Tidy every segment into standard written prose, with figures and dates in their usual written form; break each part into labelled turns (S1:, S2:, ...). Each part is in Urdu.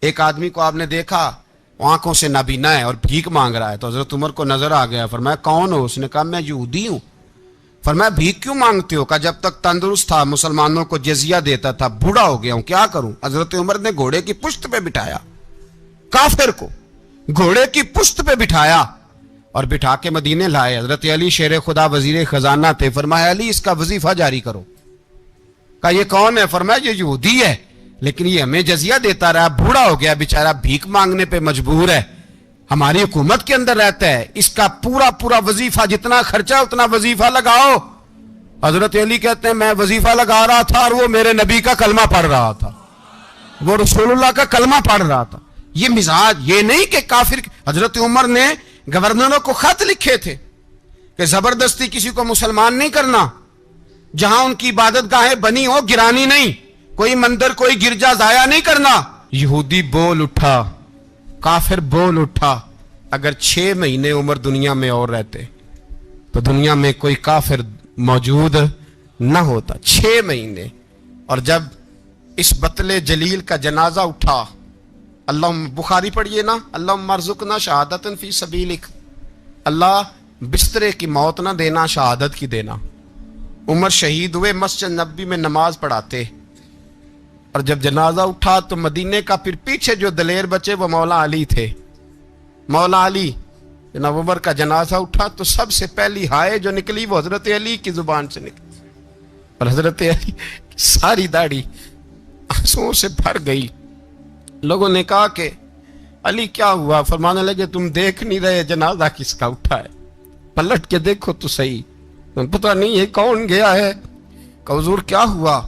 S1: ایک آدمی کو آپ نے دیکھا آنکھوں سے نابینا ہے اور بھیک مانگ رہا ہے، تو حضرت عمر کو نظر آ گیا، فرمایا کون ہو؟ اس نے کہا میں یہودی ہوں۔ فرمایا بھیک کیوں مانگتے ہو؟ کہا جب تک تندرست تھا مسلمانوں کو جزیہ دیتا تھا، بوڑھا ہو گیا ہوں کیا کروں؟ حضرت عمر نے گھوڑے کی پشت پہ بٹھایا، کافر کو گھوڑے کی پشت پہ بٹھایا اور بٹھا کے مدینے لائے۔ حضرت علی شیر خدا وزیر خزانہ تھے، فرمایا علی اس کا وظیفہ جاری کرو۔ کہا یہ کون ہے؟ فرمایا یہ یہودی ہے لیکن یہ ہمیں جزیہ دیتا رہا، بوڑھا ہو گیا بیچارہ، بھیک مانگنے پہ مجبور ہے، ہماری حکومت کے اندر رہتا ہے، اس کا پورا وظیفہ جتنا خرچہ اتنا وظیفہ لگاؤ۔ حضرت علی کہتے ہیں میں وظیفہ لگا رہا تھا اور وہ میرے نبی کا کلمہ پڑھ رہا تھا، وہ رسول اللہ کا کلمہ پڑھ رہا تھا۔ یہ مزاج، یہ نہیں کہ کافر۔ حضرت عمر نے گورنروں کو خط لکھے تھے کہ زبردستی کسی کو مسلمان نہیں کرنا، جہاں ان کی عبادت گاہیں بنی ہو گرانی نہیں، کوئی مندر کوئی گرجا ضائع نہیں کرنا۔ یہودی بول اٹھا، کافر بول اٹھا، اگر 6 مہینے عمر دنیا میں اور رہتے تو دنیا میں کوئی کافر موجود نہ ہوتا۔ 6 مہینے۔ اور جب اس بطل جلیل کا جنازہ اٹھا، اللہ بخاری پڑھیے نا، اللہم ارزقنا شہادتا فی سبیلک، اللہ بسترے کی موت نہ دینا، شہادت کی دینا۔ عمر شہید ہوئے، مسجد نبوی میں نماز پڑھاتے، اور جب جنازہ اٹھا تو مدینے کا پھر پیچھے جو دلیر بچے وہ مولا علی تھے۔ مولا علی، جناب عمر کا جنازہ اٹھا تو سب سے پہلی ہائے جو نکلی وہ حضرت علی کی زبان سے نکلی، اور حضرت علی کی ساری داڑھی آنسوؤں سے بھر گئی۔ لوگوں نے کہا کہ علی کیا ہوا؟ فرمانے لگے تم دیکھ نہیں رہے جنازہ کس کا اٹھا ہے، پلٹ کے دیکھو تو صحیح، پتہ نہیں ہے کون گیا ہے۔ کہ حضور کیا ہوا؟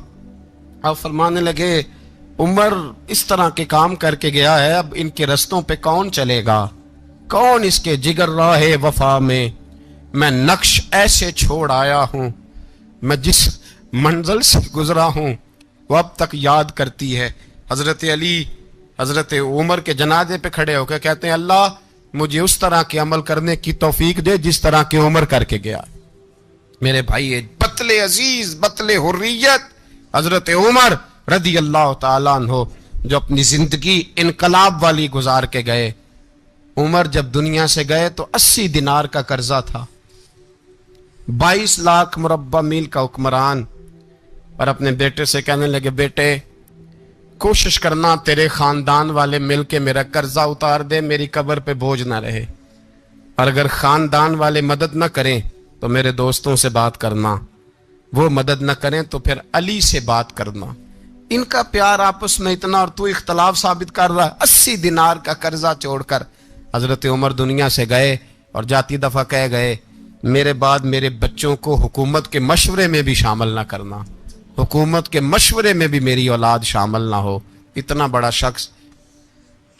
S1: آپ فرمانے لگے عمر اس طرح کے کام کر کے گیا ہے، اب ان کے رستوں پہ کون چلے گا؟ کون اس کے جگر راہ وفا میں نقش ایسے چھوڑ آیا ہوں، میں جس منزل سے گزرا ہوں وہ اب تک یاد کرتی ہے۔ حضرت علی حضرت عمر کے جنازے پہ کھڑے ہو کے کہتے ہیں اللہ مجھے اس طرح کے عمل کرنے کی توفیق دے جس طرح کے عمر کر کے گیا۔ میرے بھائی بطل عزیز، بطل حریت حضرت عمر رضی اللہ تعالیٰ عنہ، جو اپنی زندگی انقلاب والی گزار کے گئے۔ عمر جب دنیا سے گئے تو 80 دینار کا قرضہ تھا، 22 لاکھ مربع میل کا حکمران، اور اپنے بیٹے سے کہنے لگے بیٹے کوشش کرنا تیرے خاندان والے مل کے میرا قرضہ اتار دے، میری قبر پہ بوجھ نہ رہے، اور اگر خاندان والے مدد نہ کریں تو میرے دوستوں سے بات کرنا، وہ مدد نہ کریں تو پھر علی سے بات کرنا۔ ان کا پیار آپس میں اتنا، اور تو اختلاف ثابت کر رہا ہے۔ 80 دینار کا قرضہ چھوڑ کر حضرت عمر دنیا سے گئے، اور جاتی دفعہ کہہ گئے میرے بعد میرے بچوں کو حکومت کے مشورے میں بھی شامل نہ کرنا، حکومت کے مشورے میں بھی میری اولاد شامل نہ ہو۔ اتنا بڑا شخص۔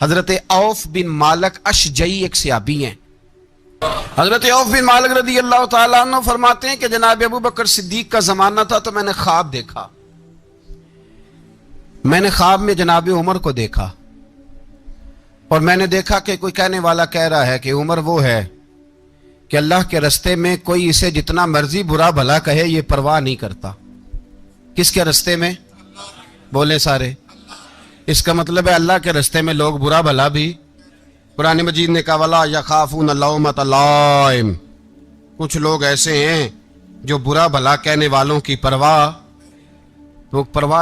S1: حضرت عوف بن مالک اشجعی ایک صحابی ہیں۔ حضرت عوف بن مالک رضی اللہ تعالیٰ عنہ فرماتے ہیں کہ جناب ابو بکر صدیق کا زمانہ تھا تو میں نے خواب دیکھا، میں نے خواب میں جناب عمر کو دیکھا، اور میں نے دیکھا کہ کوئی کہنے والا کہہ رہا ہے کہ عمر وہ ہے کہ اللہ کے رستے میں کوئی اسے جتنا مرضی برا بھلا کہے یہ پرواہ نہیں کرتا۔ کس کے رستے میں؟ بولے سارے۔ اس کا مطلب ہے اللہ کے رستے میں لوگ برا بھلا بھی، قرآن مجید نے کہا وَلَا يَخَافُونَ لَوْمَةَ لَائِمٍ، کچھ لوگ ایسے ہیں جو برا بھلا کہنے والوں کی پرواہ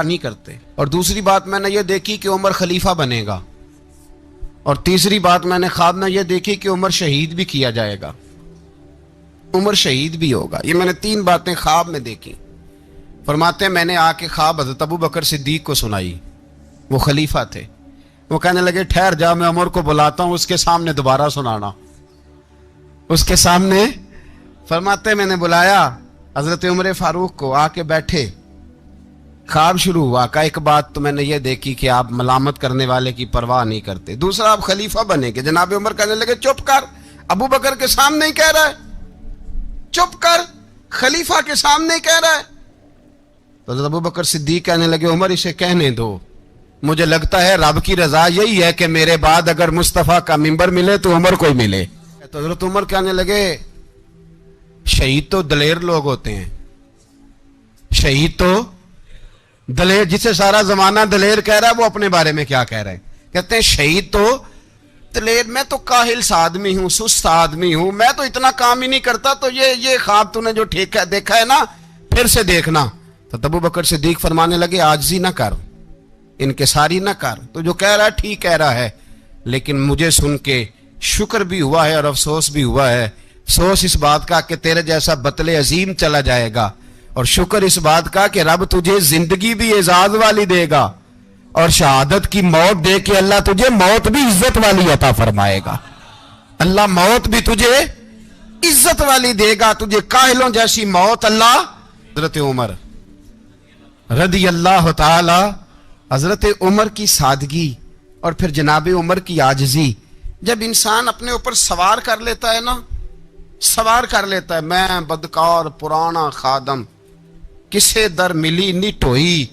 S1: نہیں کرتے۔ اور دوسری بات میں نے یہ دیکھی کہ عمر خلیفہ بنے گا، اور تیسری بات میں نے خواب میں یہ دیکھی کہ عمر شہید بھی کیا جائے گا، عمر شہید بھی ہوگا۔ یہ میں نے 3 باتیں خواب میں دیکھی۔ فرماتے ہیں میں نے آ کے خواب حضرت ابو بکر صدیق کو سنائی، وہ خلیفہ تھے۔ وہ کہنے لگے ٹھہر جا میں عمر کو بلاتا ہوں، اس کے سامنے دوبارہ سنانا، اس کے سامنے۔ فرماتے ہیں میں نے بلایا حضرت عمر فاروق کو، آ کے بیٹھے، خواب شروع ہوا۔ کہا ایک بات تو میں نے یہ دیکھی کہ آپ ملامت کرنے والے کی پرواہ نہیں کرتے، دوسرا آپ خلیفہ بنے گے۔ جناب عمر کہنے لگے چپ کر، ابو بکر کے سامنے ہی کہہ رہا ہے، چپ کر، خلیفہ کے سامنے ہی کہہ رہا ہے۔ تو حضرت ابو بکر صدیق کہنے لگے عمر اسے کہنے دو، مجھے لگتا ہے رب کی رضا یہی ہے کہ میرے بعد اگر مصطفیٰ کا منبر ملے تو عمر کو ہی ملے۔ تو حضرت عمر کہنے لگے شہید تو دلیر لوگ ہوتے ہیں، شہید تو دلیر، جسے سارا زمانہ دلیر کہہ رہا ہے وہ اپنے بارے میں کیا کہہ رہے ہیں؟ کہتے ہیں شہید تو دلیر، میں تو کاہل سا آدمی ہوں، سست آدمی ہوں، میں تو اتنا کام ہی نہیں کرتا، تو یہ خواب تو نے جو دیکھا ہے نا پھر سے دیکھنا۔ تو ابو بکر صدیق فرمانے لگے عاجزی نہ کر، انکساری نہ کر، تو جو کہہ رہا ہے ٹھیک کہہ رہا ہے، لیکن مجھے سن کے شکر بھی ہوا ہے اور افسوس بھی ہوا ہے۔ افسوس اس بات کا کہ تیرے جیسا بطل عظیم چلا جائے گا، اور شکر اس بات کا کہ رب تجھے زندگی بھی اعزاز والی دے گا، اور شہادت کی موت دے کے اللہ تجھے موت بھی عزت والی عطا فرمائے گا۔ اللہ موت بھی تجھے عزت والی دے گا، تجھے کاہلوں جیسی موت اللہ۔ حضرت عمر رضی اللہ تعالی، حضرت عمر کی سادگی اور پھر جناب عمر کی عاجزی، جب انسان اپنے اوپر سوار کر لیتا ہے نا، سوار کر لیتا ہے، میں بدکار پرانا خادم، کسے در ملی نٹ ہوئی،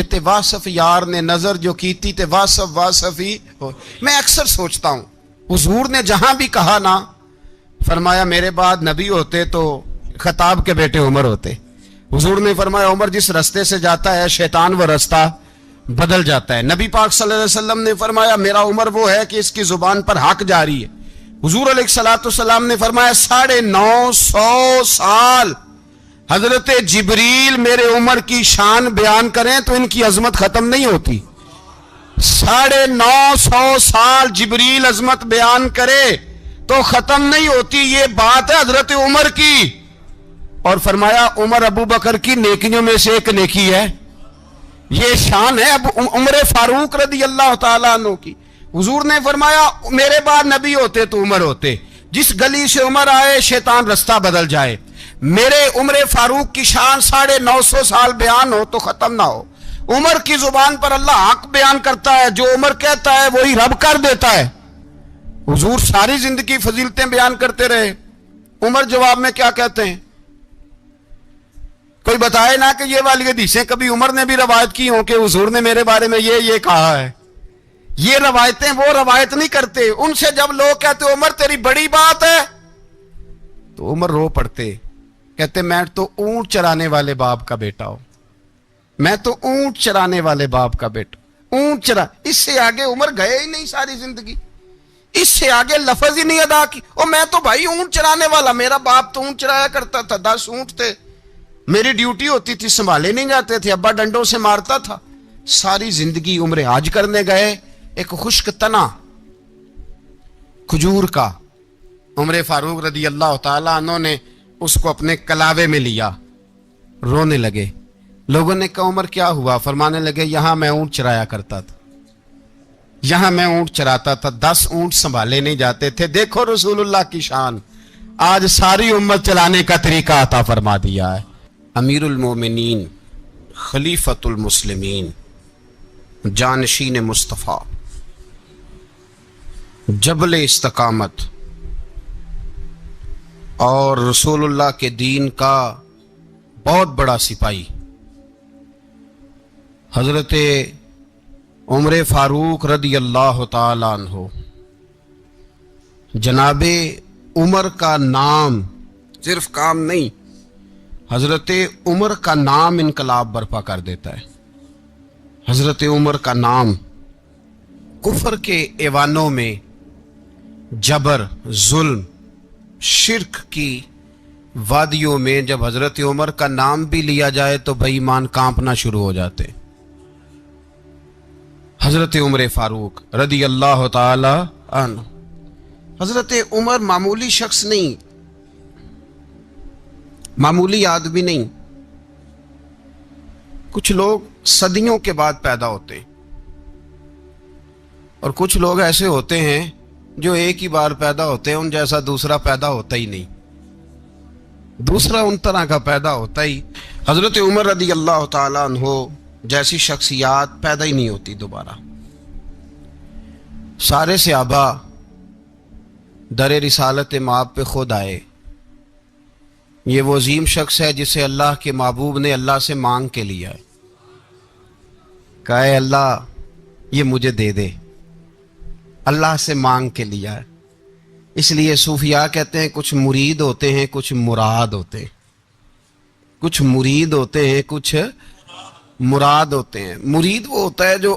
S1: تے واصف یار نے نظر جو کیتی تے واصف ہی ہو۔ میں اکثر سوچتا ہوں حضور نے جہاں بھی کہا نا، فرمایا میرے بعد نبی ہوتے تو خطاب کے بیٹے عمر ہوتے۔ حضور نے فرمایا عمر جس رستے سے جاتا ہے شیطان وہ رستہ بدل جاتا ہے۔ نبی پاک صلی اللہ علیہ وسلم نے فرمایا میرا عمر وہ ہے کہ اس کی زبان پر حق جاری ہے۔ حضور علیہ الصلوۃ نے فرمایا 950 سال حضرت جبریل میرے عمر کی شان بیان کریں تو ان کی عظمت ختم نہیں ہوتی۔ 950 سال جبریل عظمت بیان کرے تو ختم نہیں ہوتی۔ یہ بات ہے حضرت عمر کی، اور فرمایا عمر ابو بکر کی نیکیوں میں سے ایک نیکی ہے، یہ شان ہے اب عمر فاروق رضی اللہ تعالیٰ عنہ کی۔ حضور نے فرمایا میرے بعد نبی ہوتے تو عمر ہوتے، جس گلی سے عمر آئے شیطان رستہ بدل جائے۔ میرے عمر فاروق کی شان 950 سال بیان ہو تو ختم نہ ہو۔ عمر کی زبان پر اللہ حق بیان کرتا ہے، جو عمر کہتا ہے وہی رب کر دیتا ہے۔ حضور ساری زندگی فضیلتیں بیان کرتے رہے، عمر جواب میں کیا کہتے ہیں؟ کوئی بتائے نا کہ یہ والی حدیثیں کبھی عمر نے بھی روایت کی ہوں کہ حضور نے میرے بارے میں یہ کہا ہے۔ یہ روایتیں وہ روایت نہیں کرتے، ان سے جب لوگ کہتے عمر تیری بڑی بات ہے تو عمر رو پڑتے، کہتے میں تو اونٹ چرانے والے باپ کا بیٹا ہوں، میں تو اونٹ چرانے والے باپ کا بیٹا، اونٹ چرا۔ اس سے آگے عمر گئے ہی نہیں ساری زندگی، اس سے آگے لفظ ہی نہیں ادا کی۔ اور میں تو بھائی اونٹ چرانے والا، میرا باپ تو اونٹ چرایا کرتا تھا، 10 اونٹ تھے، میری ڈیوٹی ہوتی تھی، سنبھالے نہیں جاتے تھے، ابا ڈنڈوں سے مارتا تھا۔ ساری زندگی عمر حج کرنے گئے، ایک خشک تنا کھجور کا عمر فاروق رضی اللہ تعالیٰ عنہ نے اس کو اپنے کلاوے میں لیا، رونے لگے۔ لوگوں نے کہا عمر کیا ہوا؟ فرمانے لگے یہاں میں اونٹ چرایا کرتا تھا، یہاں میں اونٹ چراتا تھا، 10 اونٹ سنبھالے نہیں جاتے تھے۔ دیکھو رسول اللہ کی شان، آج ساری امت چلانے کا طریقہ عطا فرما دیا ہے۔ امیر المومنین، خلیفۃ المسلمین، جانشین مصطفیٰ، جبل استقامت اور رسول اللہ کے دین کا بہت بڑا سپاہی، حضرت عمر فاروق رضی اللہ تعالیٰ عنہ۔ جناب عمر کا نام صرف کام نہیں، حضرت عمر کا نام انقلاب برپا کر دیتا ہے۔ حضرت عمر کا نام کفر کے ایوانوں میں جبر، ظلم، شرک کی وادیوں میں جب حضرت عمر کا نام بھی لیا جائے تو بے ایمان کانپنا شروع ہو جاتے۔ حضرت عمر فاروق رضی اللہ تعالی عنہ، حضرت عمر معمولی شخص نہیں، معمولی آدمی نہیں۔ کچھ لوگ صدیوں کے بعد پیدا ہوتے ہیں اور کچھ لوگ ایسے ہوتے ہیں جو ایک ہی بار پیدا ہوتے ہیں، ان جیسا دوسرا پیدا ہوتا ہی نہیں، دوسرا ان طرح کا پیدا ہوتا ہی۔ حضرت عمر رضی اللہ تعالیٰ عنہ جیسی شخصیات پیدا ہی نہیں ہوتی دوبارہ۔ سارے صحابہ در رسالت مآب پہ خود آئے۔ یہ وہ عظیم شخص ہے جسے اللہ کے محبوب نے اللہ سے مانگ کے لیا ہے، کہا اے اللہ یہ مجھے دے دے، اللہ سے مانگ کے لیا ہے۔ اس لیے صوفیاء کہتے ہیں کچھ مرید ہوتے ہیں کچھ مراد ہوتے ہیں. کچھ مرید ہوتے ہیں کچھ مراد ہوتے ہیں. مرید وہ ہوتا ہے جو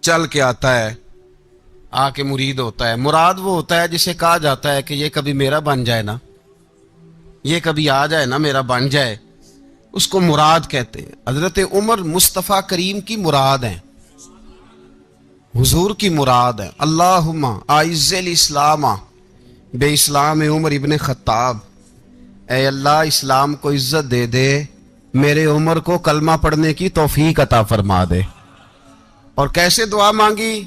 S1: چل کے آتا ہے, آ کے مرید ہوتا ہے. مراد وہ ہوتا ہے جسے کہا جاتا ہے کہ یہ کبھی میرا بن جائے نا, یہ کبھی آ جائے نا, میرا بن جائے, اس کو مراد کہتے ہیں. حضرت عمر مصطفیٰ کریم کی مراد ہیں, حضور کی مراد ہے. اللہم اعز الاسلام بے اسلام عمر ابن خطاب, اے اللہ اسلام کو عزت دے دے, میرے عمر کو کلمہ پڑھنے کی توفیق عطا فرما دے. اور کیسے دعا مانگی؟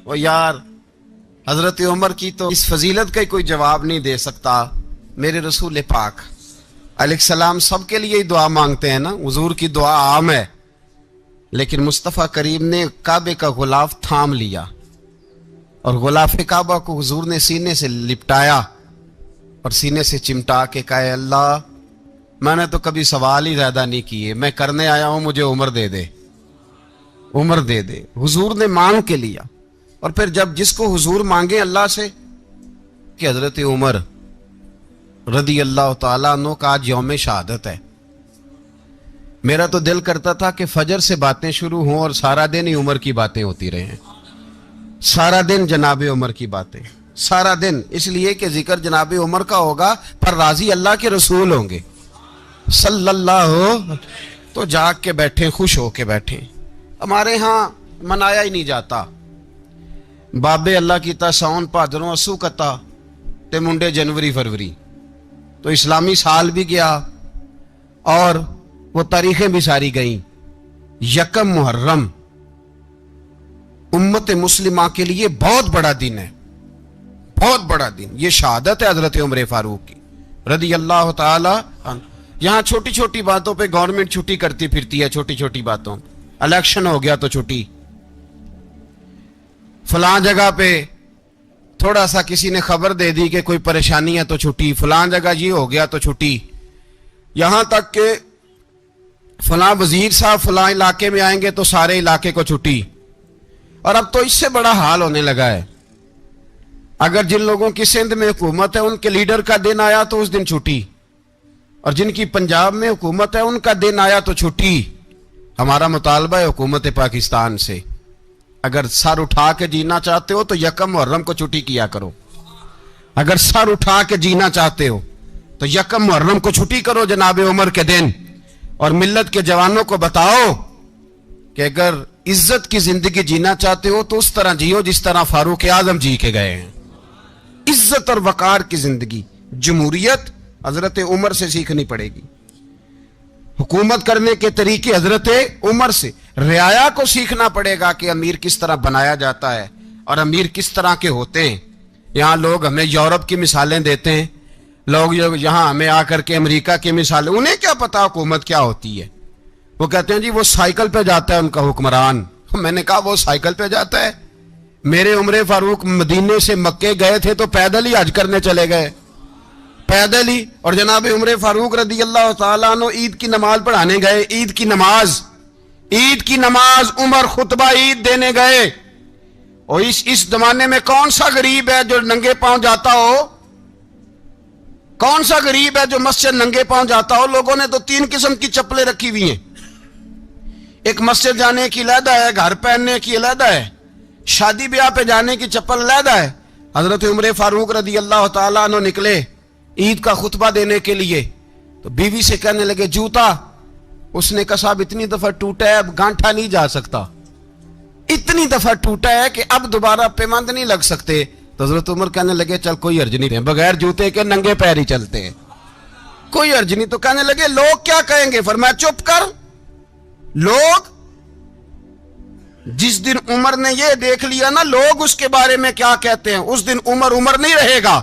S1: وہ یار حضرت عمر کی تو اس فضیلت کا کوئی جواب نہیں دے سکتا. میرے رسول پاک علیہ السلام سب کے لیے ہی دعا مانگتے ہیں نا, حضور کی دعا عام ہے, لیکن مصطفیٰ کریم نے کعبے کا غلاف تھام لیا اور غلاف کعبہ کو حضور نے سینے سے لپٹایا اور سینے سے چمٹا کے کہا, اے اللہ میں نے تو کبھی سوال ہی زیادہ نہیں کیے, میں کرنے آیا ہوں, مجھے عمر دے دے, عمر دے دے. حضور نے مانگ کے لیا. اور پھر جب جس کو حضور مانگے اللہ سے کہ حضرت عمر رضی اللہ تعالیٰ عنہ کا آج یوم شہادت ہے, میرا تو دل کرتا تھا کہ فجر سے باتیں شروع ہوں اور سارا دن ہی عمر کی باتیں ہوتی رہیں, سارا دن جناب عمر کی باتیں, سارا دن. اس لیے کہ ذکر جناب عمر کا ہوگا پر راضی اللہ کے رسول ہوں گے صلی اللہ, تو جاگ کے بیٹھیں, خوش ہو کے بیٹھیں. ہمارے ہاں منایا ہی نہیں جاتا. بابے اللہ کی تا ساؤن بھادروں اسو کتا تے منڈے جنوری فروری, تو اسلامی سال بھی گیا اور وہ تاریخیں بھی ساری گئیں. یکم محرم امت مسلمہ کے لیے بہت بڑا دن ہے, بہت بڑا دن. یہ شہادت ہے حضرت عمر فاروق کی رضی اللہ تعالی عنہ. یہاں چھوٹی چھوٹی باتوں پہ گورنمنٹ چھٹی کرتی پھرتی ہے, چھوٹی چھوٹی باتوں, الیکشن ہو گیا تو چھٹی, فلاں جگہ پہ تھوڑا سا کسی نے خبر دے دی کہ کوئی پریشانی ہے تو چھٹی, فلاں جگہ یہ ہو گیا تو چھٹی, یہاں تک کہ فلاں وزیر صاحب فلاں علاقے میں آئیں گے تو سارے علاقے کو چھٹی. اور اب تو اس سے بڑا حال ہونے لگا ہے, اگر جن لوگوں کی سندھ میں حکومت ہے ان کے لیڈر کا دن آیا تو اس دن چھٹی, اور جن کی پنجاب میں حکومت ہے ان کا دن آیا تو چھٹی. ہمارا مطالبہ ہے حکومت پاکستان سے, اگر سر اٹھا کے جینا چاہتے ہو تو یکم محرم کو چھٹی کیا کرو. اگر سر اٹھا کے جینا چاہتے ہو تو یکم محرم کو چھٹی کرو جناب عمر کے دن, اور ملت کے جوانوں کو بتاؤ کہ اگر عزت کی زندگی جینا چاہتے ہو تو اس طرح جیو جس طرح فاروق اعظم جی کے گئے ہیں. عزت اور وقار کی زندگی, جمہوریت حضرت عمر سے سیکھنی پڑے گی, حکومت کرنے کے طریقے حضرت عمر سے, رعایا کو سیکھنا پڑے گا کہ امیر کس طرح بنایا جاتا ہے اور امیر کس طرح کے ہوتے ہیں. یہاں لوگ ہمیں یورپ کی مثالیں دیتے ہیں, لوگ یہاں ہمیں آ کر کے امریکہ کی مثالیں, انہیں کیا پتا حکومت کیا ہوتی ہے. وہ کہتے ہیں جی وہ سائیکل پہ جاتا ہے ان کا حکمران. میں نے کہا وہ سائیکل پہ جاتا ہے, میرے عمر فاروق مدینے سے مکے گئے تھے تو پیدل ہی حج کرنے چلے گئے, پیدل ہی. اور جناب عمر فاروق رضی اللہ تعالیٰ عنہ عید کی نماز پڑھانے گئے, عید کی نماز, عید کی نماز عمر خطبہ عید دینے گئے. اور اس زمانے میں کون سا غریب ہے جو ننگے پاؤں جاتا ہو, کون سا غریب ہے جو مسجد ننگے پاؤں جاتا ہو. لوگوں نے تو 3 قسم کی چپلیں رکھی ہوئی ہیں, ایک مسجد جانے کی علیحدہ ہے, گھر پہننے کی علیحدہ ہے, شادی بیاہ پہ جانے کی چپل علیحدہ ہے. حضرت عمر فاروق رضی اللہ تعالیٰ عنہ نکلے عید کا خطبہ دینے کے لیے تو بیوی سے کہنے لگے جوتا. اس نے کہا صاحب اتنی دفعہ ٹوٹا ہے اب گانٹھا نہیں جا سکتا, اتنی دفعہ ٹوٹا ہے کہ اب دوبارہ پیمند نہیں لگ سکتے. تو حضرت عمر کہنے لگے چل کوئی حرج نہیں, بغیر جوتے کے ننگے پیر ہی چلتے ہیں, کوئی حرج نہیں. تو کہنے لگے لوگ کیا کہیں گے. فرمایا چپ کر, لوگ جس دن عمر نے یہ دیکھ لیا نا لوگ اس کے بارے میں کیا کہتے ہیں, اس دن عمر عمر نہیں رہے گا.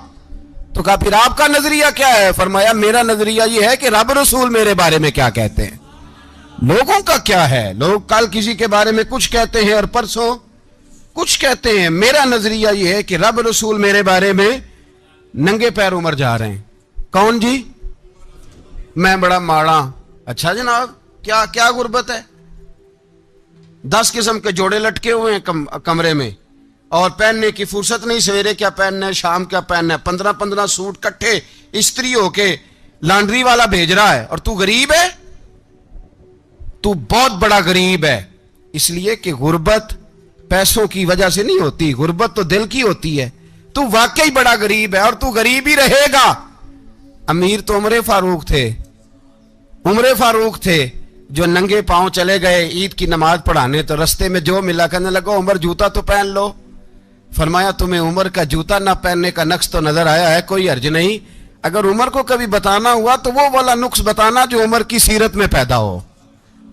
S1: تو کہا پھر آپ کا نظریہ کیا ہے. فرمایا میرا نظریہ یہ ہے کہ رب رسول میرے بارے میں کیا کہتے ہیں. لوگوں کا کیا ہے, لوگ کل کسی کے بارے میں کچھ کہتے ہیں اور پرسوں کچھ کہتے ہیں. میرا نظریہ یہ ہے کہ رب رسول میرے بارے میں ننگے پیر عمر جا رہے ہیں. کون جی, میں بڑا ماڑا. اچھا جناب کیا غربت ہے, 10 قسم کے جوڑے لٹکے ہوئے ہیں کمرے میں, اور پہننے کی فرصت نہیں، سویرے کیا پہننا ہے، شام کیا پہننا ہے، 15 سوٹ کٹھے استری ہو کے لانڈری والا بھیج رہا ہے، اور تو غریب ہے، تو بہت بڑا غریب ہے۔ اس لیے کہ غربت پیسوں کی وجہ سے نہیں ہوتی، غربت تو دل کی ہوتی ہے۔ تو واقعی بڑا غریب ہے، اور تو غریب ہی رہے گا۔ امیر تو عمر فاروق تھے، عمر فاروق تھے جو ننگے پاؤں چلے گئے عید کی نماز پڑھانے، تو رستے میں جو ملا کہنے لگا عمر جوتا تو پہن لو۔ فرمایا تمہیں عمر کا جوتا نہ پہننے کا نقص تو نظر آیا ہے، کوئی حرج نہیں، اگر عمر کو کبھی بتانا ہوا تو وہ والا نقص بتانا جو عمر کی سیرت میں پیدا ہو،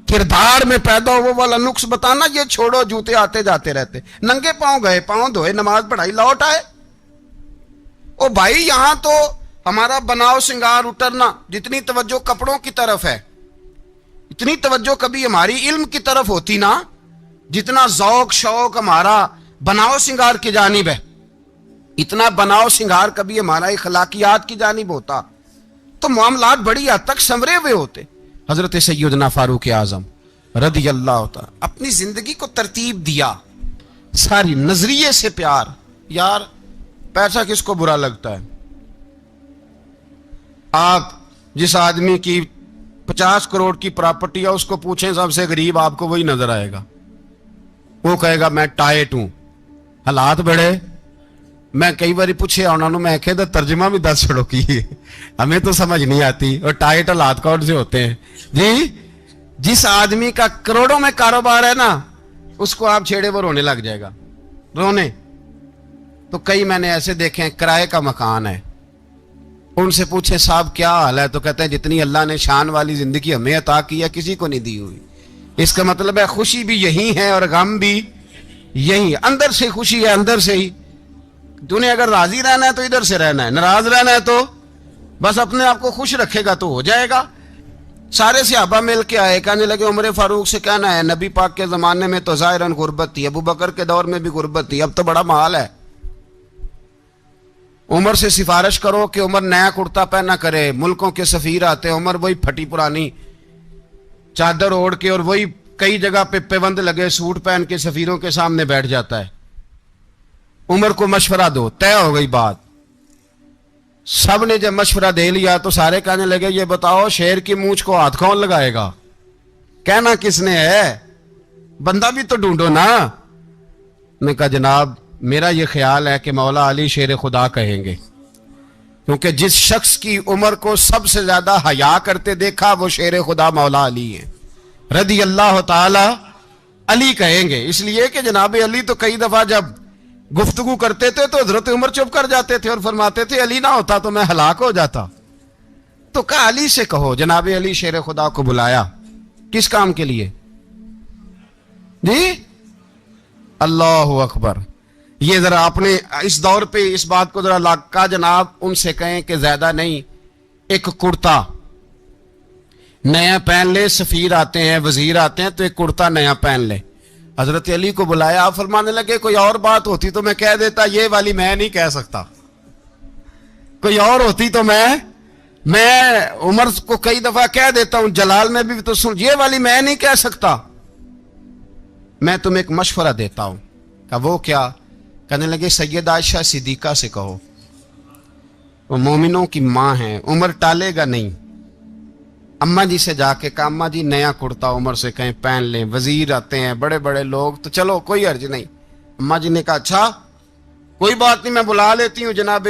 S1: کردار میں پیدا ہو، وہ والا نقص بتانا، یہ چھوڑو جوتے آتے جاتے رہتے۔ ننگے پاؤں گئے، پاؤں دھوئے، نماز پڑھائی، لوٹ آئے۔ او بھائی یہاں تو ہمارا بناؤ سنگار اترنا، جتنی توجہ کپڑوں کی طرف ہے اتنی توجہ کبھی ہماری علم کی طرف ہوتی نا، جتنا ذوق شوق ہمارا بناؤ سنگار کی جانب ہے، اتنا بناؤ سنگار کبھی ہمارا اخلاقیات کی جانب ہوتا تو معاملات بڑی حد تک سنورے ہوئے ہوتے۔ حضرت سیدنا فاروق اعظم رضی اللہ تعالی اپنی زندگی کو ترتیب دیا، ساری نظریے سے پیار۔ یار پیسہ کس کو برا لگتا ہے؟ آپ جس آدمی کی 50 کروڑ کی پراپرٹی ہے اس کو پوچھیں سب سے غریب، آپ کو وہی نظر آئے گا۔ وہ کہے گا میں ٹائٹ ہوں، حالات بڑے۔ میں کئی بار پوچھے انہوں نے، میں کہتا ترجمہ بھی 10 چھڑوں کی ہمیں تو سمجھ نہیں آتی، اور ٹائٹ حالات کون سے ہوتے ہیں جی؟ جس آدمی کا کروڑوں میں کاروبار ہے نا، اس کو آپ چھیڑے وہ رونے لگ جائے گا، رونے۔ تو کئی میں نے ایسے دیکھے ہیں کرائے کا مکان ہے، ان سے پوچھے صاحب کیا حال ہے، تو کہتے ہیں جتنی اللہ نے شان والی زندگی ہمیں عطا کی ہے کسی کو نہیں دی ہوئی۔ اس کا مطلب ہے خوشی بھی یہی ہے اور غم بھی یہی، اندر سے خوشی ہے، اندر سے ہی۔ تو نے اگر راضی رہنا ہے تو ادھر سے رہنا ہے، ناراض رہنا ہے تو بس اپنے آپ کو خوش رکھے گا تو ہو جائے گا۔ سارے صحابہ مل کے آئے، کہنے لگے عمر فاروق سے کہنا ہے نبی پاک کے زمانے میں تو ظاہراً غربت تھی، ابو بکر کے دور میں بھی غربت تھی، اب تو بڑا مال ہے۔ عمر سے سفارش کرو کہ عمر نیا کرتا پہنا کرے، ملکوں کے سفیر آتے، عمر وہی پھٹی پرانی چادر اوڑھ کے اور وہی کئی جگہ پہ پیوند لگے سوٹ پہن کے سفیروں کے سامنے بیٹھ جاتا ہے۔ عمر کو مشورہ دو، طے ہو گئی بات۔ سب نے جب مشورہ دے لیا تو سارے کہنے لگے یہ بتاؤ شیر کی مونچھ کو ہاتھ کون لگائے گا؟ کہنا کس نے ہے؟ بندہ بھی تو ڈھونڈو نا۔ نے کہا جناب میرا یہ خیال ہے کہ مولا علی شیر خدا کہیں گے، کیونکہ جس شخص کی عمر کو سب سے زیادہ حیا کرتے دیکھا وہ شیر خدا مولا علی ہیں رضی اللہ تعالی علی کہیں گے۔ اس لیے کہ جناب علی تو کئی دفعہ جب گفتگو کرتے تھے تو حضرت عمر چپ کر جاتے تھے اور فرماتے تھے علی نہ ہوتا تو میں ہلاک ہو جاتا۔ تو کہا علی سے کہو۔ جناب علی شیر خدا کو بلایا، کس کام کے لیے جی؟ اللہ اکبر۔ یہ ذرا آپ نے اس دور پہ اس بات کو ذرا لاکا جناب ان سے کہیں کہ زیادہ نہیں، ایک کرتا نیا پہن لے، سفیر آتے ہیں وزیر آتے ہیں تو ایک کرتا نیا پہن لے۔ حضرت علی کو بلایا، آپ فرمانے لگے کوئی اور بات ہوتی تو میں کہہ دیتا، یہ والی میں نہیں کہہ سکتا، کوئی اور ہوتی تو میں عمر کو کئی دفعہ کہہ دیتا ہوں، جلال میں بھی تو سن، یہ والی میں نہیں کہہ سکتا، میں تمہیں ایک مشورہ دیتا ہوں۔ کہ وہ کیا؟ کہنے لگے سید عائشہ صدیقہ سے کہو، وہ مومنوں کی ماں ہیں، عمر ٹالے گا نہیں۔ اماں جی سے جا کے کہا اماں جی نیا کرتا عمر سے کہیں پہن لیں، وزیر آتے ہیں بڑے بڑے لوگ تو چلو کوئی حرج نہیں۔ اماں جی نے کہا اچھا کوئی بات نہیں میں بلا لیتی ہوں۔ جناب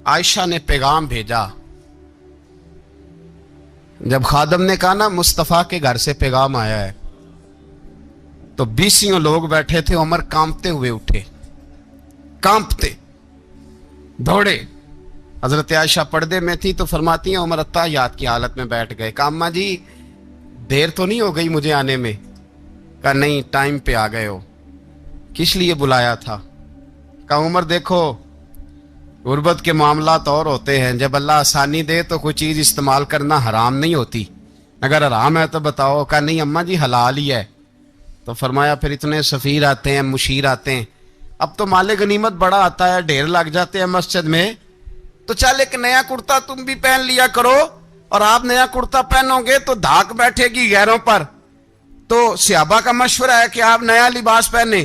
S1: عائشہ نے پیغام بھیجا، جب خادم نے کہا نا مصطفیٰ کے گھر سے پیغام آیا ہے تو 20 لوگ بیٹھے تھے، عمر کانپتے ہوئے اٹھے، کانپتے دوڑے۔ حضرت عائشہ پردے میں تھی تو فرماتی ہیں عمر اتحیات کی حالت میں بیٹھ گئے۔ کہا اماں جی دیر تو نہیں ہو گئی مجھے آنے میں؟ کہا نہیں ٹائم پہ آ گئے ہو۔ کس لیے بلایا تھا؟ کہا عمر دیکھو غربت کے معاملات اور ہوتے ہیں، جب اللہ آسانی دے تو کوئی چیز استعمال کرنا حرام نہیں ہوتی، اگر حرام ہے تو بتاؤ۔ کہا نہیں اماں جی حلال ہی ہے۔ تو فرمایا پھر اتنے سفیر آتے ہیں مشیر آتے ہیں، اب تو مال غنیمت بڑا آتا ہے، ڈھیر لگ جاتے ہیں مسجد میں، تو چل ایک نیا کرتا تم بھی پہن لیا کرو، اور آپ نیا کرتا پہنو گے تو دھاک بیٹھے گی غیروں پر۔ تو صحابہ کا مشورہ ہے کہ آپ نیا لباس پہنے۔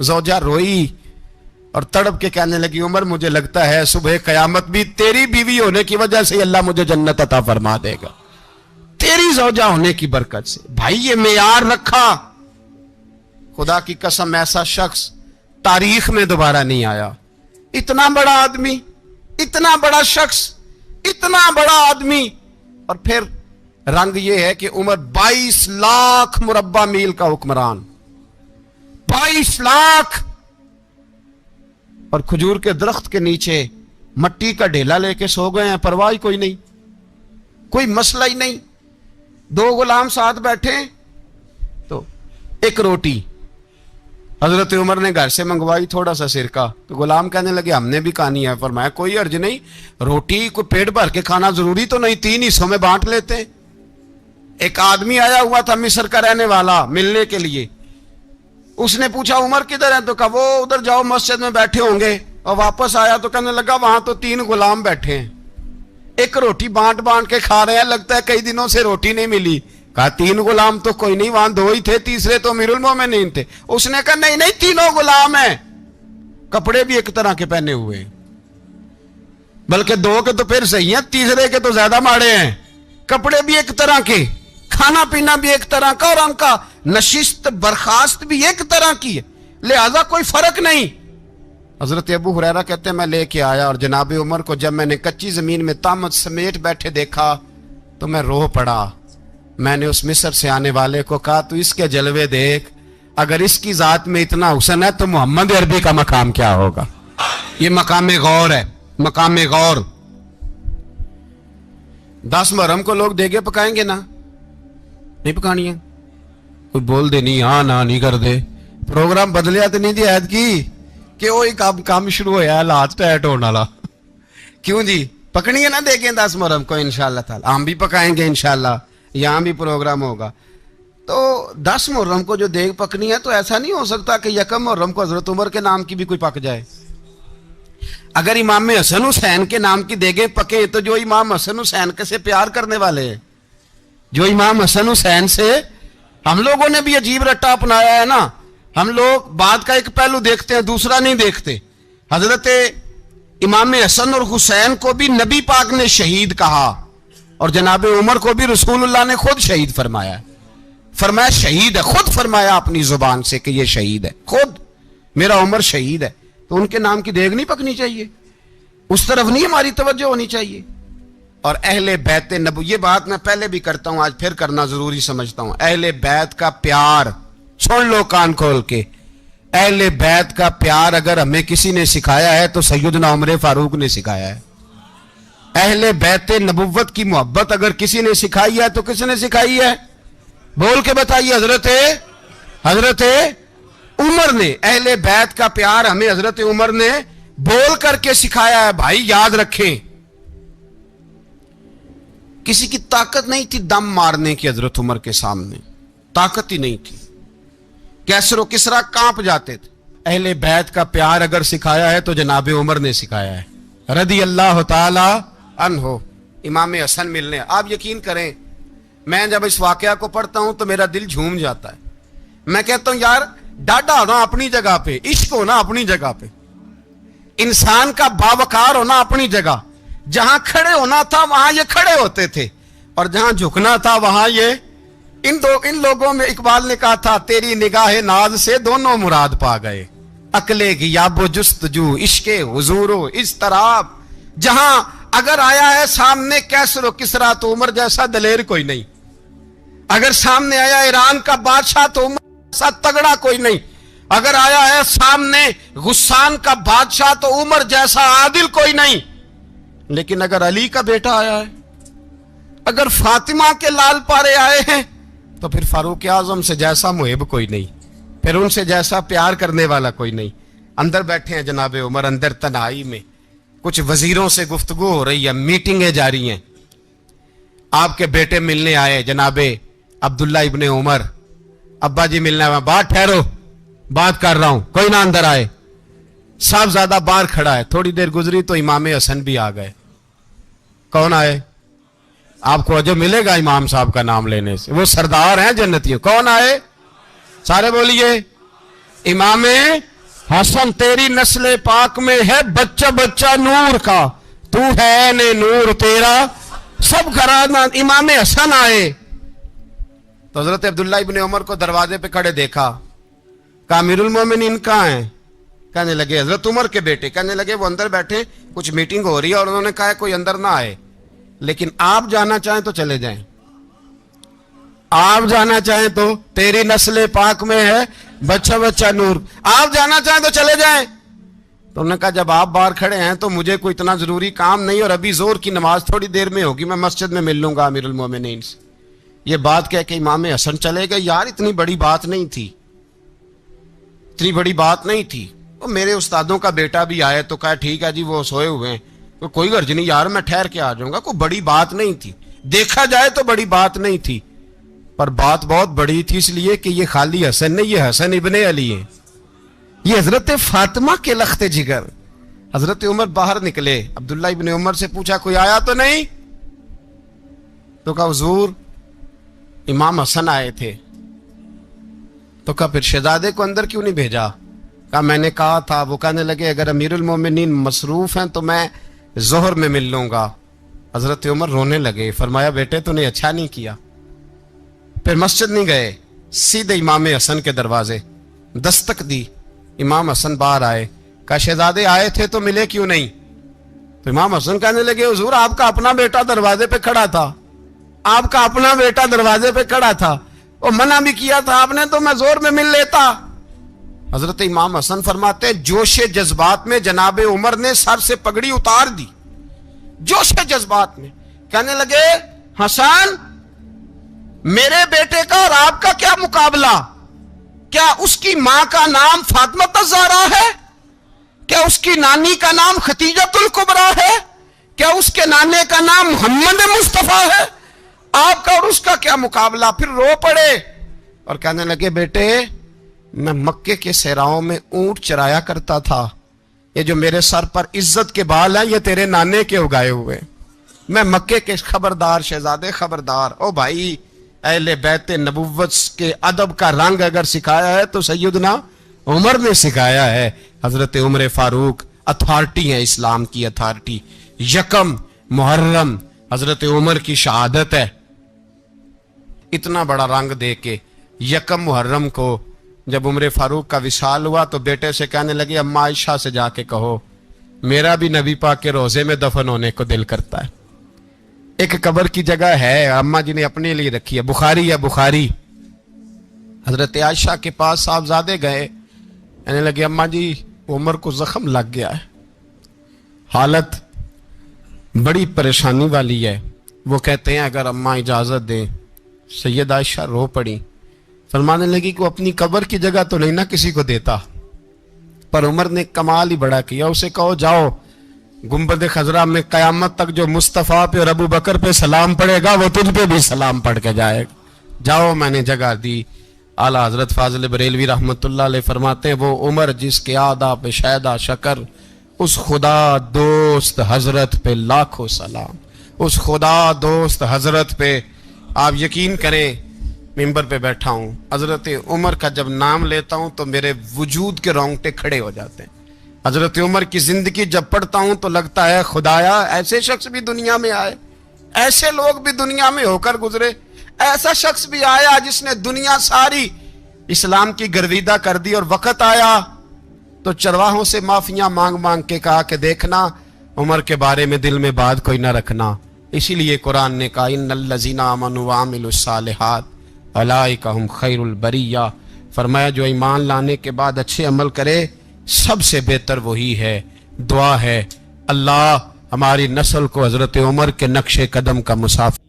S1: زوجہ روئی اور تڑپ کے کہنے لگی عمر مجھے لگتا ہے صبح قیامت بھی تیری بیوی ہونے کی وجہ سے اللہ مجھے جنت عطا فرما دے گا، تیری زوجہ ہونے کی برکت سے۔ بھائی یہ معیار رکھا، خدا کی قسم ایسا شخص تاریخ میں دوبارہ نہیں آیا۔ اتنا بڑا آدمی، اتنا بڑا شخص، اتنا بڑا آدمی، اور پھر رنگ یہ ہے کہ عمر 22 لاکھ مربع میل کا حکمران، 22 لاکھ، اور کھجور کے درخت کے نیچے مٹی کا ڈھیلا لے کے سو گئے ہیں، پرواہ کوئی نہیں، کوئی مسئلہ ہی نہیں۔ 2 غلام ساتھ بیٹھے تو ایک روٹی حضرت عمر نے گھر سے منگوائی، تھوڑا سا سرکہ، تو غلام کہنے لگے ہم نے بھی کھانی ہے۔ فرمایا کوئی حرج نہیں، روٹی کو پیٹ بھر کے کھانا ضروری تو نہیں، 3 حصوں میں بانٹ لیتے ہیں۔ ایک آدمی آیا ہوا تھا مصر کا رہنے والا ملنے کے لیے، اس نے پوچھا عمر کدھر ہے؟ تو کہا وہ ادھر جاؤ مسجد میں بیٹھے ہوں گے، اور واپس آیا تو کہنے لگا وہاں تو 3 غلام بیٹھے ہیں، ایک روٹی بانٹ بانٹ کے کھا رہے ہیں، لگتا ہے کئی دنوں سے روٹی نہیں ملی۔ کہا 3 غلام تو کوئی نہیں، وہاں 2 ہی تھے، تیسرے تو امیر المومنین تھے۔ اس نے کہا نہیں نہیں 3 غلام ہیں، کپڑے بھی ایک طرح کے پہنے ہوئے، بلکہ 2 کے تو پھر صحیح ہیں، تیسرے کے تو زیادہ ماڑے ہیں، کپڑے بھی ایک طرح کے، کھانا پینا بھی ایک طرح کا، اور ان کا نشست برخاست بھی ایک طرح کی ہے، لہذا کوئی فرق نہیں۔ حضرت ابو ہریرہ کہتے ہیں میں لے کے آیا، اور جناب عمر کو جب میں نے کچی زمین میں تامت سمیٹ بیٹھے دیکھا تو میں رو پڑا۔ میں نے اس مصر سے آنے والے کو کہا تو اس کے جلوے دیکھ، اگر اس کی ذات میں اتنا حسن ہے تو محمد عربی کا مقام کیا ہوگا؟ یہ مقام غور ہے، مقام غور۔ 10 محرم کو لوگ دیگے پکائیں گے نا؟ نہیں پکانی ہے؟ کوئی بول دے نہیں، ہاں نہ نہیں کر دے، پروگرام بدلیا تو نہیں دی عید کی کہ وہی کام شروع ہویا ہے لاسٹ ایٹ ہونے والا، کیوں جی پکنی ہے نا دیکھیں 10 محرم کو انشاءاللہ تعالی، ہم بھی پکائیں گے انشاءاللہ، یہاں بھی پروگرام ہوگا۔ تو 10 محرم کو جو دیگ پکنی ہے تو ایسا نہیں ہو سکتا کہ 1 محرم کو حضرت عمر کے نام کی بھی کوئی پک جائے۔ اگر امام حسن حسین کے نام کی دیگیں پکیں تو جو امام حسن حسین کے سے پیار کرنے والے ہیں، جو امام حسن حسین سے، ہم لوگوں نے بھی عجیب رٹا اپنایا ہے نا، ہم لوگ بات کا ایک پہلو دیکھتے ہیں دوسرا نہیں دیکھتے۔ حضرت امام حسن اور حسین کو بھی نبی پاک نے شہید کہا، اور جناب عمر کو بھی رسول اللہ نے خود شہید فرمایا، فرمایا شہید ہے، خود فرمایا اپنی زبان سے کہ یہ شہید ہے، خود میرا عمر شہید ہے۔ تو ان کے نام کی دیگ نہیں پکنی چاہیے، اس طرف نہیں ہماری توجہ ہونی چاہیے۔ اور اہل بیت نبو، یہ بات میں پہلے بھی کرتا ہوں، آج پھر کرنا ضروری سمجھتا ہوں، اہل بیت کا پیار، سن لو کان کھول کے، اہل بیت کا پیار اگر ہمیں کسی نے سکھایا ہے تو سیدنا عمر فاروق نے سکھایا ہے۔ اہل بیت نبوت کی محبت اگر کسی نے سکھائی ہے تو کس نے سکھائی ہے؟ بول کے بتائیے، حضرت عمر نے۔ اہل بیت کا پیار ہمیں حضرت عمر نے بول کر کے سکھایا ہے۔ بھائی یاد رکھیں، کسی کی طاقت نہیں تھی دم مارنے کی حضرت عمر کے سامنے، طاقت ہی نہیں تھی، کیسر و کسرا کانپ جاتے تھے۔ اہل بیت کا پیار اگر سکھایا ہے تو جناب عمر نے سکھایا ہے رضی اللہ تعالی عنہ۔ امام حسن ملنے، آپ یقین کریں میں جب اس واقعہ کو پڑھتا ہوں تو میرا دل جھوم جاتا ہے۔ میں کہتا ہوں یار ڈاڈا ہونا اپنی جگہ پہ، عشق ہونا اپنی جگہ پہ، انسان کا باوقار ہونا اپنی جگہ، جہاں کھڑے ہونا تھا وہاں یہ کھڑے ہوتے تھے، اور جہاں جھکنا تھا وہاں یہ ان لوگوں میں اقبال نے کہا تھا تیری نگاہ ناز سے دونوں مراد پا گئے، عقل غیاب و جستجو، عشق حضور و اضطراب۔ جہاں اگر آیا ہے سامنے کیسر و کسرا تو عمر جیسا دلیر کوئی نہیں، اگر سامنے آیا ایران کا بادشاہ تو عمر جیسا تگڑا کوئی نہیں، اگر آیا ہے سامنے غسان کا بادشاہ تو عمر جیسا عادل کوئی نہیں، لیکن اگر علی کا بیٹا آیا ہے، اگر فاطمہ کے لال پارے آئے ہیں تو پھر فاروق اعظم سے جیسا محب کوئی نہیں، پھر ان سے جیسا پیار کرنے والا کوئی نہیں۔ اندر بیٹھے ہیں جناب عمر، اندر تنہائی میں کچھ وزیروں سے گفتگو ہو رہی ہے، میٹنگیں جاری ہیں۔ آپ کے بیٹے ملنے آئے جناب عبداللہ ابن عمر، ابا جی ملنے آئے، بات ٹھہرو بات کر رہا ہوں، کوئی نہ اندر آئے۔ صاحبزادہ باہر کھڑا ہے، تھوڑی دیر گزری تو امام حسن بھی آ گئے۔ کون آئے؟ آپ کو جو ملے گا امام صاحب کا نام لینے سے، وہ سردار ہیں جنتیوں۔ کون آئے؟ سارے بولیے، امام حسن تیری نسل پاک میں ہے بچہ بچہ نور کا، تو ہے نے نور تیرا سب گھرانہ۔ امام حسن آئے تو حضرت عبداللہ ابن عمر کو دروازے پہ کھڑے دیکھا، کہا امیر المومنین کہاں ہیں؟ کہنے لگے حضرت عمر کے بیٹے۔ کہنے لگے وہ اندر بیٹھے، کچھ میٹنگ ہو رہی ہے، اور انہوں نے کہا کوئی اندر نہ آئے، لیکن آپ جانا چاہیں تو چلے جائیں، آپ جانا چاہیں تو، تیری نسل پاک میں ہے بچہ بچہ نور، آپ جانا چاہیں تو چلے جائیں۔ تو انہوں نے کہا جب آپ باہر کھڑے ہیں تو مجھے کوئی اتنا ضروری کام نہیں، اور ابھی زور کی نماز تھوڑی دیر میں ہوگی، میں مسجد میں مل لوں گا امیر المومنین سے۔ یہ بات کہہ کے امام حسن چلے گئے۔ یار اتنی بڑی بات نہیں تھی، اتنی بڑی بات نہیں تھی۔ وہ میرے استادوں کا بیٹا بھی آئے تو کہا ٹھیک ہے جی وہ سوئے ہوئے ہیں، کوئی غرض نہیں یار میں ٹھہر کے آ جاؤں گا، کوئی بڑی بات نہیں تھی، دیکھا جائے تو بڑی بات نہیں تھی، پر بات بہت بڑی تھی، اس لیے کہ یہ خالی حسن نہیں، یہ حسن ابن علی ہے، یہ حضرت فاطمہ کے لخت جگر۔ حضرت عمر باہر نکلے، عبداللہ ابن عمر سے پوچھا کوئی آیا تو نہیں؟ تو کہا حضور امام حسن آئے تھے۔ تو کہا پھر شہزادے کو اندر کیوں نہیں بھیجا؟ کہا میں نے کہا تھا۔ وہ کہنے لگے اگر امیر المومنین مصروف ہیں تو میں ظہر میں مل لوں گا۔ حضرت عمر رونے لگے، فرمایا بیٹے تو نے اچھا نہیں کیا۔ پھر مسجد نہیں گئے، سیدھے امام حسن کے دروازے دستک دی، امام حسن باہر آئے، کہا شہزادے آئے تھے تو ملے کیوں نہیں؟ تو امام حسن کہنے لگے حضور آپ کا اپنا بیٹا دروازے پہ کھڑا تھا، آپ کا اپنا بیٹا دروازے پہ کھڑا تھا، وہ منع بھی کیا تھا آپ نے تو میں زور میں مل لیتا۔ حضرت امام حسن فرماتے جوش جذبات میں جناب عمر نے سر سے پگڑی اتار دی، جوش جذبات میں کہنے لگے حسن میرے بیٹے کا اور آپ کا کیا مقابلہ؟ کیا اس کی ماں کا نام فاطمہ الزہرا ہے؟ کیا اس کی نانی کا نام خدیجۃ الکبریٰ ہے؟ کیا اس کے نانے کا نام محمد مصطفیٰ ہے؟ آپ کا اور اس کا کیا مقابلہ؟ پھر رو پڑے اور کہنے لگے بیٹے میں مکے کے صحراؤں میں اونٹ چرایا کرتا تھا، یہ جو میرے سر پر عزت کے بال ہیں یہ تیرے نانے کے اگائے ہوئے، میں مکے کے خبردار شہزادے خبردار۔ او بھائی اہل بیت نبوت کے ادب کا رنگ اگر سکھایا ہے تو سیدنا عمر نے سکھایا ہے۔ حضرت عمر فاروق اتھارٹی ہے، اسلام کی اتھارٹی۔ یکم محرم حضرت عمر کی شہادت ہے، اتنا بڑا رنگ دے کے یکم محرم کو جب عمر فاروق کا وصال ہوا تو بیٹے سے کہنے لگے اماں عائشہ سے جا کے کہو میرا بھی نبی پاک کے روزے میں دفن ہونے کو دل کرتا ہے۔ ایک قبر کی جگہ ہے اماں جی نے اپنے لیے رکھی ہے، بخاری ہے بخاری۔ حضرت عائشہ کے پاس صاحبزادے گئے، کہنے لگے اماں جی عمر کو زخم لگ گیا ہے، حالت بڑی پریشانی والی ہے۔ وہ کہتے ہیں اگر اماں اجازت دیں۔ سید عائشہ رو پڑی، فرمانے لگی کہ وہ اپنی قبر کی جگہ تو نہیں نہ کسی کو دیتا، پر عمر نے کمال ہی بڑا کیا، اسے کہو جاؤ گنبد خضرا میں قیامت تک جو مصطفیٰ پہ اور ابو بکر پہ سلام پڑے گا وہ تجھ پہ بھی سلام پڑھ کے جائے گا، جاؤ میں نے جگہ دی۔ اعلیٰ حضرت فاضل بریلوی رحمت اللہ علیہ فرماتے ہیں وہ عمر جس کے آدھا پہ شیدہ شکر، اس خدا دوست حضرت پہ لاکھوں سلام، اس خدا دوست حضرت پہ۔ آپ یقین کریں ممبر پہ بیٹھا ہوں، حضرت عمر کا جب نام لیتا ہوں تو میرے وجود کے رونگٹے کھڑے ہو جاتے ہیں۔ حضرت عمر کی زندگی جب پڑھتا ہوں تو لگتا ہے خدایا ایسے شخص بھی دنیا میں آئے، ایسے لوگ بھی دنیا میں ہو کر گزرے، ایسا شخص بھی آیا جس نے دنیا ساری اسلام کی گرویدہ کر دی، اور وقت آیا تو چرواہوں سے معافیاں مانگ مانگ کے کہا کہ دیکھنا عمر کے بارے میں دل میں بات کوئی نہ رکھنا۔ اسی لیے قرآن نے کہا ان الذین آمنوا وعملوا الصالحات اولئک ھم خیر البریہ، فرمایا جو ایمان لانے کے بعد اچھے عمل کرے سب سے بہتر وہی ہے۔ دعا ہے اللہ ہماری نسل کو حضرت عمر کے نقش قدم کا مسافر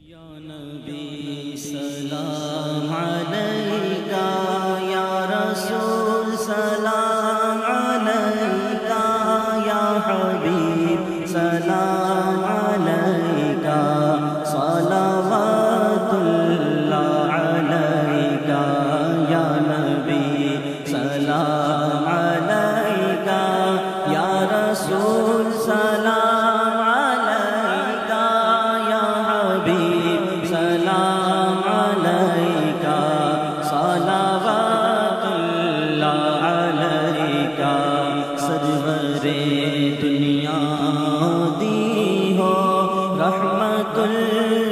S2: سلام علیکہ یا حبیب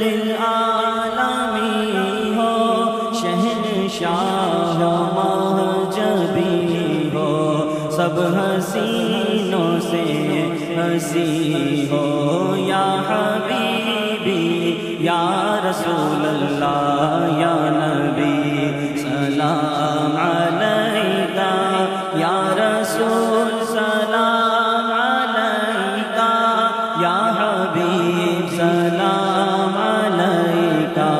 S2: للعالمین ہو، شہنشاہ مہجبی ہو، سب حسینوں سے ہنسی ہو، یا حبیبی یا رسول اللہ یا نبی سلام علیکہ، یا رسول سلام علیکہ، یا حبیب سلام علیکہ،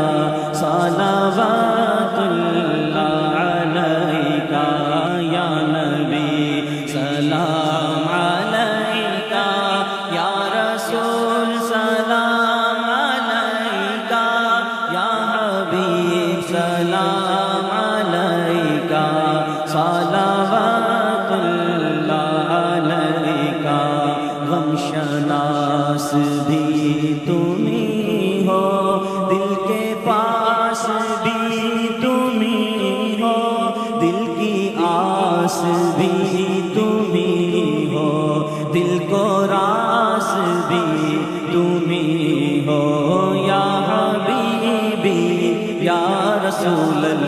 S2: صلوات اللہ علیکہ، یا نبی سلام علیکہ، یا رسول سلام علیکہ، یا حبیب سلام علیکہ، صلوات اللہ علیکہ۔ غم شناس بھی تمہیں ہو، دل کے پاس بھی تمہیں ہو، دل کی آس بھی تمہیں ہو، دل کو راس بھی تمہیں ہو، یا حبیبی یا رسول اللہ